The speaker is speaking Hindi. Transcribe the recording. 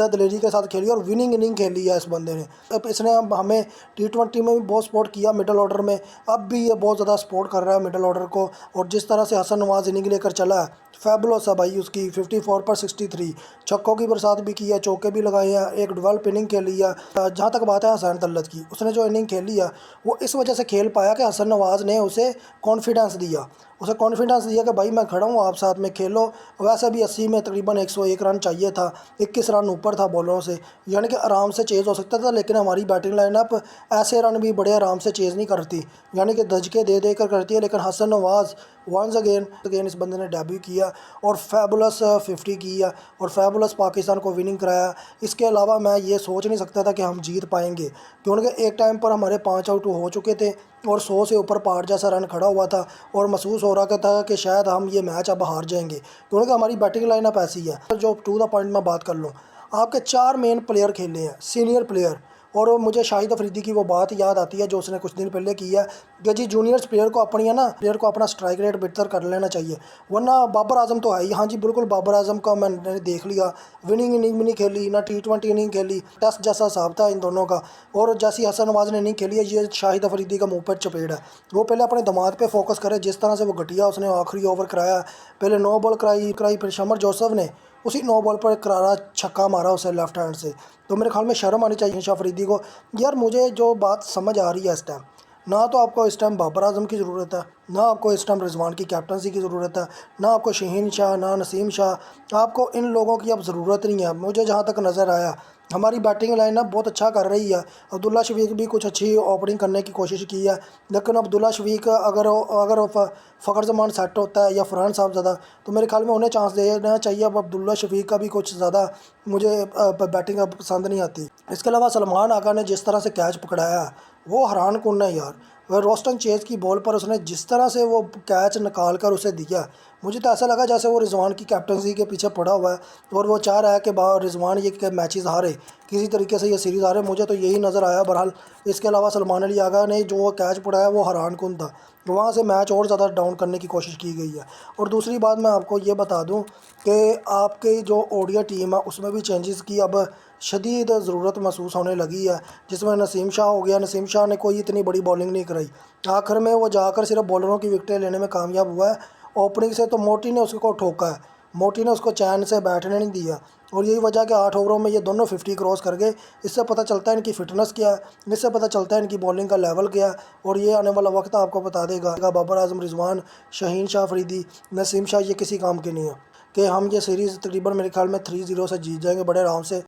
दलेरी के साथ खेली और विनिंग इनिंग खेली है इस बंदे ने। अब इसने हमें T20 में भी बहुत सपोर्ट किया मिडल ऑर्डर में, अब भी ये बहुत ज़्यादा सपोर्ट कर रहा है मिडल ऑर्डर को। और जिस तरह से हसन नवाज़ इनिंग लेकर चला है, फैबुलस है भाई उसकी। 54 पर 63 छक्कों की बरसात भी की है, चौके भी लगाए हैं, एक डेवलप इनिंग खेली है। जहाँ तक बात है हसन तल्लत की, उसने जो इनिंग खेली है वो इस वजह से खेल पाया कि हसन नवाज़ ने उसे कॉन्फिडेंस दिया। उसे कॉन्फिडेंस दिया कि भाई मैं खड़ा हूँ, आप साथ में खेलो। वैसे भी 80 में तकरीबन 101 रन चाहिए था, 21 रन ऊपर था बॉलरों से, यानी कि आराम से चेज़ हो सकता था। लेकिन हमारी बैटिंग लाइनअप ऐसे रन भी बड़े आराम से चेज़ नहीं करती, यानी कि धजके दे दे कर करती है। लेकिन हसन नवाज़ वंस अगेन इस बंदे ने डेब्यू किया और फैबुलस 50 की है और फैबुलस पाकिस्तान को विनिंग कराया। इसके अलावा मैं ये सोच नहीं सकता था कि हम जीत पाएंगे, क्योंकि एक टाइम पर हमारे 5 आउट हो चुके थे और 100 से ऊपर पहाड़ जैसा रन खड़ा हुआ था और महसूस हो रहा था कि शायद हम ये मैच अब हार जाएंगे, क्योंकि हमारी बैटिंग लाइनअप ऐसी है। जो टू द पॉइंट मैं बात कर लूँ, आपके 4 मेन प्लेयर खेले हैं, सीनियर प्लेयर। और मुझे शाहिद अफरीदी की वो बात याद आती है जो उसने कुछ दिन पहले की है कि जी जूनियर्स प्लेयर को अपना स्ट्राइक रेट बेहतर कर लेना चाहिए, वरना बाबर आजम तो है ही। हाँ जी बिल्कुल, बाबर आजम का मैंने देख लिया, विनिंग इनिंग भी नहीं खेली, ना T20 इनिंग खेली, टेस्ट जैसा हिसाब था इन दोनों का। और जैसी हसन नवाज़ ने इनिंग खेली है, ये शाहिद अफरीदी का मुँह पर चपेट है। वो पहले अपने दमाद पर फोकस करे, जिस तरह से वो घटिया उसने आखिरी ओवर कराया, पहले नो बॉल कराई फिर शमर जोसफ ने उसी नो बॉल पर करारा छक्का मारा उसे लेफ्ट हैंड से। तो मेरे ख्याल में शर्म आनी चाहिए शाह अफरीदी को। यार मुझे जो बात समझ आ रही है इस टाइम, ना तो आपको इस टाइम बाबर आजम की ज़रूरत है, ना आपको इस टाइम रिजवान की कैप्टनसी की ज़रूरत है, ना आपको शहीन शाह, ना नसीम शाह, आपको इन लोगों की अब ज़रूरत नहीं है। मुझे जहाँ तक नज़र आया हमारी बैटिंग लाइनअप बहुत अच्छा कर रही है। अब्दुल्ला शफीक भी कुछ अच्छी ओपनिंग करने की कोशिश की है, लेकिन अब्दुल्ला शफीक अगर फ़खर जमान सेट होता है या फरहान साहब ज़्यादा, तो मेरे ख्याल में उन्हें चांस देना चाहिए। अब अब्दुल्ला शफीक का भी कुछ ज़्यादा मुझे बैटिंग अब पसंद नहीं आती। इसके अलावा सलमान आगा ने जिस तरह से कैच पकड़ाया है वो हैरान कुन है यार। वह रोस्टन चेज़ की बॉल पर उसने जिस तरह से वो कैच निकाल कर उसे दिया, मुझे तो ऐसा लगा जैसे वो रिजवान की कैप्टनसी के पीछे पड़ा हुआ है और वो चाह रहा है कि रिजवान ये मैचेस हारे, किसी तरीके से ये सीरीज़ हारे। मुझे तो यही नज़र आया बहरहाल। इसके अलावा सलमान अली आगा ने जो कैच पकड़ाया वो हैरान कुन था, वहाँ से मैच और ज़्यादा डाउन करने की कोशिश की गई है। और दूसरी बात मैं आपको ये बता दूं कि आपकी जो ओडिया टीम है उसमें भी चेंजेस की अब शदीद ज़रूरत महसूस होने लगी है, जिसमें नसीम शाह हो गया। नसीम शाह ने कोई इतनी बड़ी बॉलिंग नहीं कराई, आखिर में वो जाकर सिर्फ बॉलरों की विकेटें लेने में कामयाब हुआ है। ओपनिंग से तो मोटी ने उसको ठोका है, मोटी ने उसको चैन से बैठने नहीं दिया, और यही वजह कि 8 ओवरों में ये दोनों 50 क्रॉस कर गए। इससे पता चलता है इनकी फ़िटनेस क्या है, इससे पता चलता है इनकी बॉलिंग का लेवल क्या है। और ये आने वाला वक्त आपको बता देगा। बाबर आजम, रिजवान, शहीन शाह अफरीदी, नसीम शाह ये किसी काम के नहीं है कि हम ये सीरीज़ तकरीबन मेरे ख्याल में 3-0 से जीत जाएंगे बड़े आराम से।